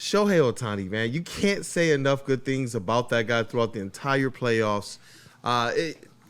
Shohei Ohtani, man, you can't say enough good things about that guy throughout the entire playoffs.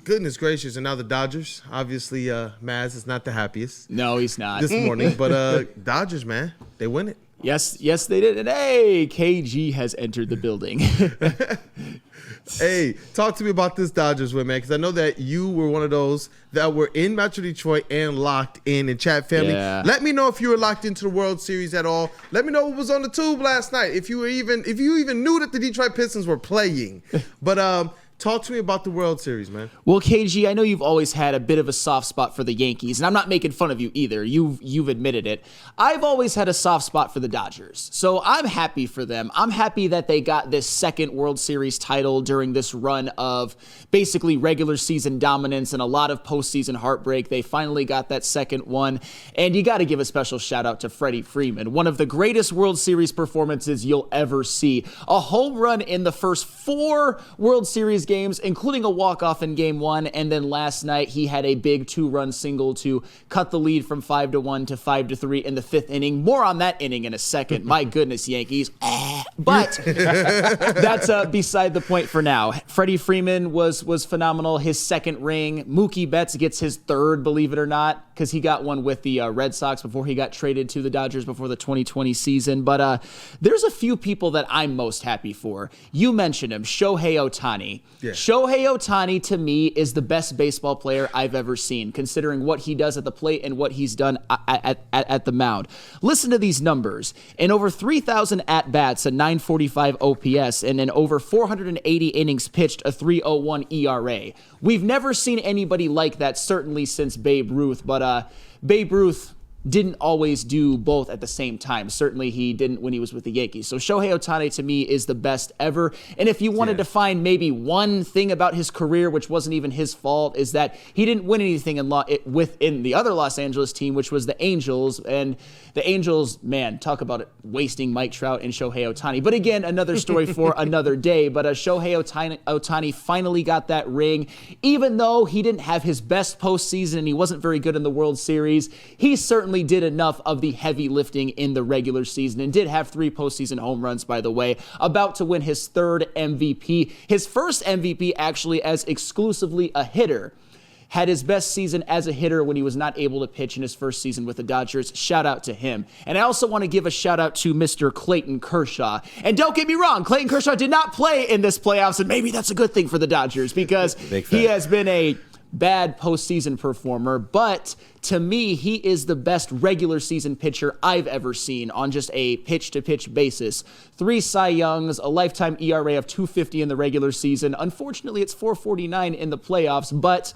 Goodness gracious, and now the Dodgers. Obviously, Maz is not the happiest. No, he's not. This morning, but Dodgers, man, they win it. Yes, they did. And hey, KG has entered the building. Hey, talk to me about this Dodgers win, man, because I know that you were one of those that were in Metro Detroit and locked in chat family. Yeah. Let me know if you were locked into the World Series at all. Let me know what was on the tube last night. If you even knew that the Detroit Pistons were playing. But talk to me about the World Series, man. Well, KG, I know you've always had a bit of a soft spot for the Yankees, and I'm not making fun of you either. You've admitted it. I've always had a soft spot for the Dodgers, so I'm happy for them. I'm happy that they got this second World Series title during this run of basically regular season dominance and a lot of postseason heartbreak. They finally got that second one, and you got to give a special shout out to Freddie Freeman, one of the greatest World Series performances you'll ever see. A home run in the first 4 World Series games, including a walk-off in Game 1, and then last night he had a big 2-run single to cut the lead from 5-1 to 5-3 in the 5th inning. More on that inning in a second. My goodness, Yankees. But that's beside the point for now. Freddie Freeman was phenomenal. His second ring. Mookie Betts gets his third, believe it or not, because he got one with the Red Sox before he got traded to the Dodgers before the 2020 season. But there's a few people that I'm most happy for. You mentioned him, Shohei Ohtani. Yeah. Shohei Ohtani, to me, is the best baseball player I've ever seen, considering what he does at the plate and what he's done at the mound. Listen to these numbers. In over 3,000 at-bats, a 945 OPS, and in over 480 innings pitched, a 3.01 ERA. We've never seen anybody like that, certainly since Babe Ruth, but Babe Ruth didn't always do both at the same time. Certainly he didn't when he was with the Yankees. So Shohei Ohtani to me is the best ever. And if you wanted to find maybe one thing about his career, which wasn't even his fault, is that he didn't win anything within the other Los Angeles team, which was the Angels. And the Angels, man, talk about it, wasting Mike Trout and Shohei Ohtani. But again, another story for another day. But Shohei Ohtani finally got that ring. Even though he didn't have his best postseason and he wasn't very good in the World Series, he certainly did enough of the heavy lifting in the regular season and did have 3 postseason home runs, by the way. About to win his 3rd MVP. His first MVP actually as exclusively a hitter. Had his best season as a hitter when he was not able to pitch in his first season with the Dodgers. Shout out to him. And I also want to give a shout out to Mr. Clayton Kershaw. And don't get me wrong, Clayton Kershaw did not play in this playoffs, and maybe that's a good thing for the Dodgers because he has been a bad postseason performer, but to me, he is the best regular season pitcher I've ever seen on just a pitch-to-pitch basis. 3 Cy Youngs, a lifetime ERA of 2.50 in the regular season. Unfortunately, it's 4.49 in the playoffs, but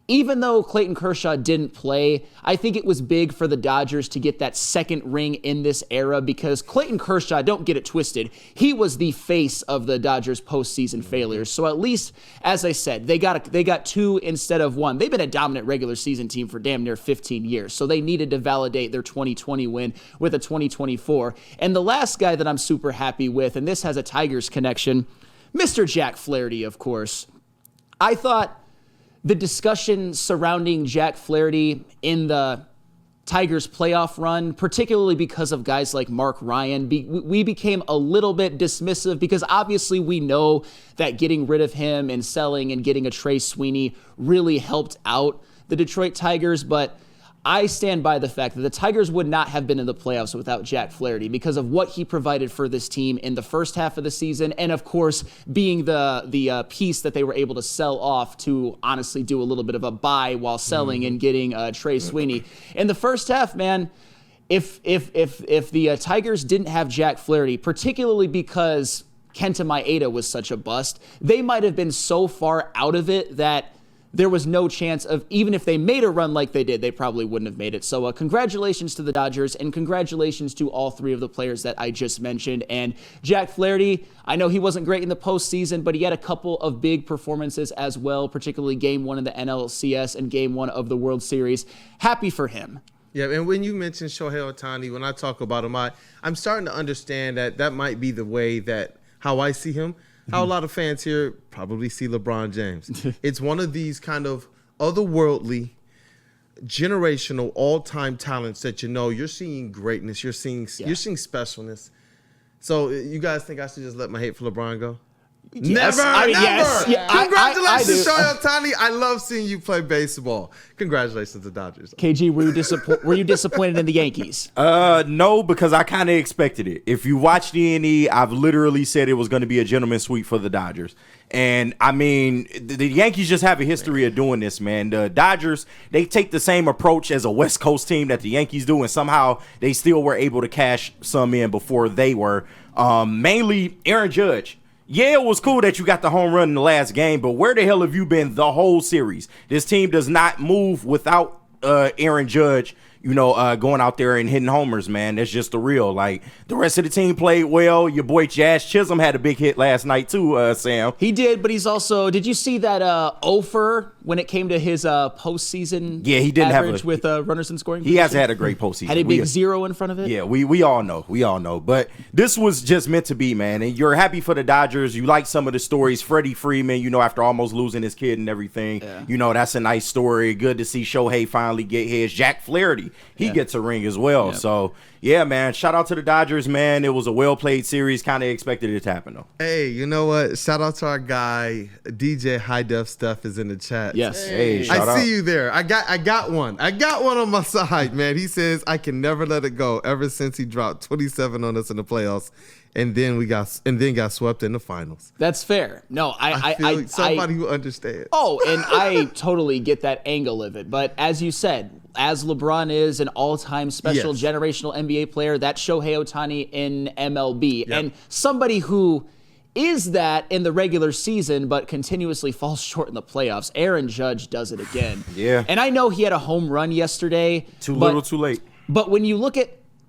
even though Clayton Kershaw didn't play, I think it was big for the Dodgers to get that second ring in this era because Clayton Kershaw, don't get it twisted, he was the face of the Dodgers postseason failures. So at least, as I said, they got 2 instead of 1. They've been a dominant regular season team for damn near 15 years, so they needed to validate their 2020 win with a 2024. And the last guy that I'm super happy with, and this has a Tigers connection, Mr. Jack Flaherty, of course. I thought the discussion surrounding Jack Flaherty in the Tigers playoff run, particularly because of guys like Mark Ryan, we became a little bit dismissive because obviously we know that getting rid of him and selling and getting a Trey Sweeney really helped out the Detroit Tigers, but I stand by the fact that the Tigers would not have been in the playoffs without Jack Flaherty because of what he provided for this team in the first half of the season, and of course being the piece that they were able to sell off to honestly do a little bit of a buy while selling and getting Trey Sweeney. In the first half, man, if the Tigers didn't have Jack Flaherty, particularly because Kenta Maeda was such a bust, they might have been so far out of it that there was no chance of, even if they made a run like they did, they probably wouldn't have made it. So congratulations to the Dodgers, and congratulations to all 3 of the players that I just mentioned. And Jack Flaherty, I know he wasn't great in the postseason, but he had a couple of big performances as well, particularly Game 1 in the NLCS and Game 1 of the World Series. Happy for him. Yeah, and when you mention Shohei Ohtani, when I talk about him, I'm starting to understand that might be the way that how I see him. How a lot of fans here probably see LeBron James. It's one of these kind of otherworldly, generational, all-time talents that you're seeing greatness, you're seeing specialness. So you guys think I should just let my hate for LeBron go? Yes. Never, I mean, never. yes. Yeah, Congratulations, I Shohei Ohtani. I love seeing you play baseball. Congratulations to Dodgers. KG, were you disappointed in the Yankees? No, because I kind of expected it. If you watch D&E, I've literally said it was going to be a gentleman's sweep for the Dodgers. And, I mean, the Yankees just have a history of doing this, man. The Dodgers, they take the same approach as a West Coast team that the Yankees do, and somehow they still were able to cash some in before they were. Mainly Aaron Judge. Yeah, it was cool that you got the home run in the last game, but where the hell have you been the whole series? This team does not move without Aaron Judge, going out there and hitting homers, man. That's just the real. Like, the rest of the team played well. Your boy Jazz Chisholm had a big hit last night too, Sam. He did, but he's also, did you see that Ofer when it came to his postseason he didn't average have with runners in scoring He position? hasn't had a great postseason. Had a big 0 in front of it? Yeah, we all know. We all know. But this was just meant to be, man. And you're happy for the Dodgers. You like some of the stories. Freddie Freeman, after almost losing his kid and everything, that's a nice story. Good to see Shohei finally get his. Jack Flaherty, he gets a ring as well. Yep. So, yeah, man, shout out to the Dodgers, man. It was a well-played series. Kind of expected it to happen, though. Hey, you know what? Shout out to our guy, DJ High Def Stuff is in the chat. Yes. Hey, shout out. I see you there. I got one. I got one on my side, man. He says, I can never let it go ever since he dropped 27 on us in the playoffs. And then got swept in the finals. That's fair. No, I feel like somebody who understands. Oh, and I totally get that angle of it. But as you said, as LeBron is an all-time special generational NBA player, that's Shohei Ohtani in MLB. Yep. And somebody who is that in the regular season but continuously falls short in the playoffs. Aaron Judge does it again. Yeah. And I know he had a home run yesterday. Too little, too late. But when you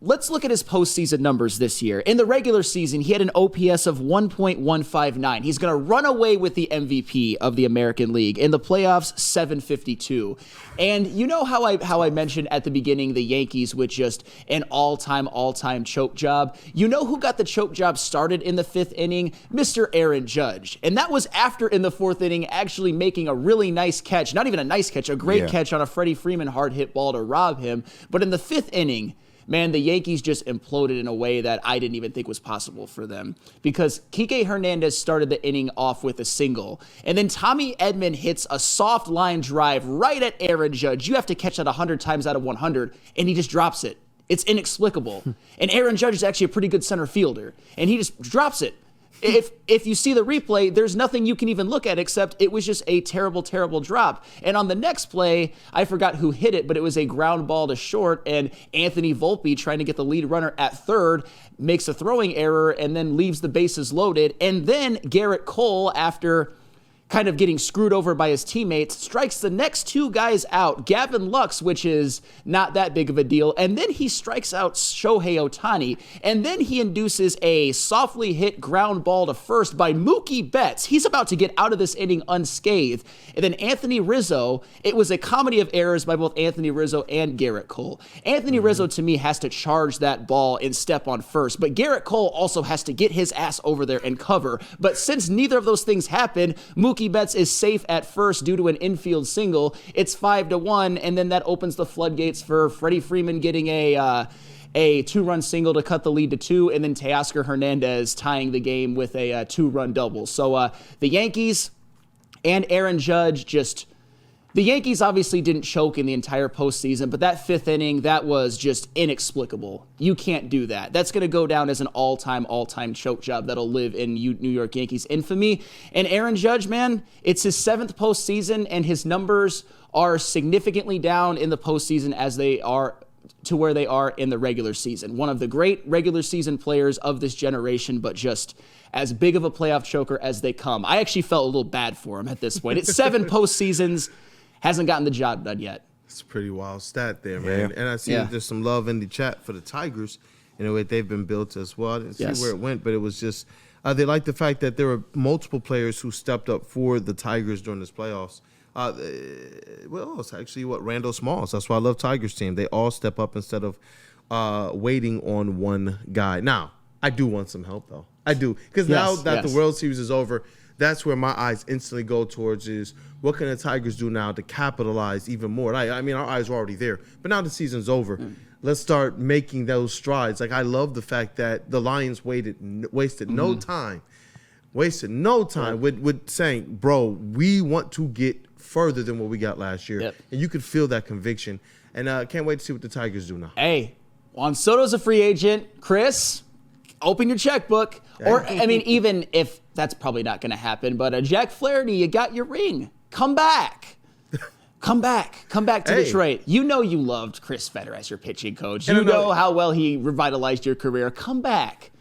let's look at his postseason numbers this year. In the regular season, he had an OPS of 1.159. He's going to run away with the MVP of the American League. In the playoffs, 752. And you know how I mentioned at the beginning the Yankees with just an all-time choke job? You know who got the choke job started in the 5th inning? Mr. Aaron Judge. And that was after in the 4th inning actually making a really nice catch. Not even a nice catch, a great catch on a Freddie Freeman hard hit ball to rob him. But in the 5th inning, man, the Yankees just imploded in a way that I didn't even think was possible for them, because Kike Hernandez started the inning off with a single, and then Tommy Edman hits a soft line drive right at Aaron Judge. You have to catch that 100 times out of 100, and he just drops it. It's inexplicable. And Aaron Judge is actually a pretty good center fielder, and he just drops it. If you see the replay, there's nothing you can even look at except it was just a terrible, terrible drop. And on the next play, I forgot who hit it, but it was a ground ball to short, and Anthony Volpe, trying to get the lead runner at third, makes a throwing error and then leaves the bases loaded. And then Garrett Cole, after kind of getting screwed over by his teammates, strikes the next 2 guys out, Gavin Lux, which is not that big of a deal, and then he strikes out Shohei Ohtani, and then he induces a softly hit ground ball to first by Mookie Betts. He's about to get out of this inning unscathed, and then Anthony Rizzo, it was a comedy of errors by both Anthony Rizzo and Garrett Cole. Anthony Rizzo, to me, has to charge that ball and step on first, but Garrett Cole also has to get his ass over there and cover. But since neither of those things happen, Mookie Betts is safe at first due to an infield single. It's 5-1, and then that opens the floodgates for Freddie Freeman getting a 2-run single to cut the lead to 2, and then Teoscar Hernandez tying the game with a 2-run double. So the Yankees and Aaron Judge the Yankees obviously didn't choke in the entire postseason, but that 5th inning, that was just inexplicable. You can't do that. That's going to go down as an all-time choke job that'll live in New York Yankees infamy. And Aaron Judge, man, it's his 7th postseason, and his numbers are significantly down in the postseason as they are to where they are in the regular season. One of the great regular season players of this generation, but just as big of a playoff choker as they come. I actually felt a little bad for him at this point. It's 7 postseasons. Hasn't gotten the job done yet. It's a pretty wild stat there, man. And I see there's some love in the chat for the Tigers in the way they've been built as well. I didn't see where it went, but it was just they like the fact that there were multiple players who stepped up for the Tigers during this playoffs. It's actually Randall Smalls. That's why I love Tigers team. They all step up instead of waiting on one guy. Now, I do want some help, though. I do. Because now that the World Series is over, that's where my eyes instantly go towards is what can the Tigers do now to capitalize even more? I mean, our eyes were already there, but now the season's over. let's start making those strides. Like, I love the fact that the Lions wasted no time with saying, bro, we want to get further than what we got last year. Yep. And you could feel that conviction. And can't wait to see what the Tigers do now. Hey, Juan Soto's a free agent. Chris, open your checkbook. Or, I mean, even if that's probably not going to happen, but Jack Flaherty, you got your ring. Come back. Come back to Detroit. You know you loved Chris Fetter as your pitching coach. You know how well he revitalized your career. Come back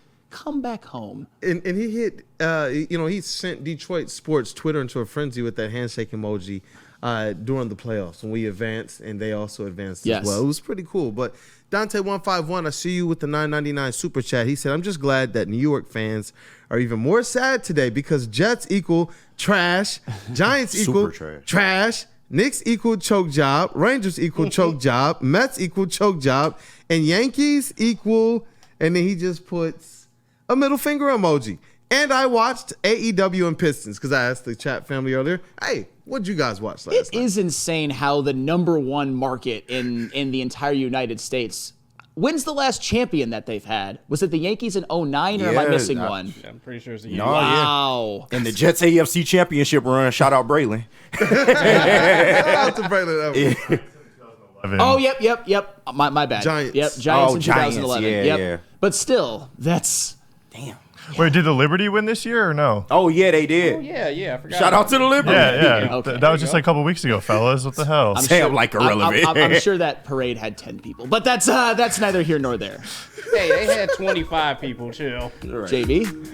home. And he hit, he sent Detroit sports Twitter into a frenzy with that handshake emoji during the playoffs when we advanced, and they also advanced as well. It was pretty cool. But Dante151, I see you with the $9.99 super chat. He said, I'm just glad that New York fans are even more sad today because Jets equal trash, Giants equal trash, Knicks equal choke job, Rangers equal choke job, Mets equal choke job, and Yankees equal, and then he just puts a middle finger emoji. And I watched AEW and Pistons because I asked the chat family earlier, hey, what'd you guys watch last night? It is insane how the number one market in the entire United States, when's the last champion that they've had? Was it the Yankees in 2009 or am I missing one? I'm pretty sure it's the Yankees. No, wow. And the Jets AFC Championship run, shout out Braylon. Shout out to Braylon. Oh, yep. My bad. Giants. Yep, Giants in Giants, 2011. yeah. But still, that's... Damn. Wait, did the Liberty win this year or no? Oh, yeah, they did. Oh, yeah. I forgot. Shout out to the Liberty. Yeah. Okay. That was just like a couple weeks ago, fellas. What the hell? Sam like irrelevant. I'm sure that parade had 10 people, but that's neither here nor there. Hey, they had 25 people, chill. JB?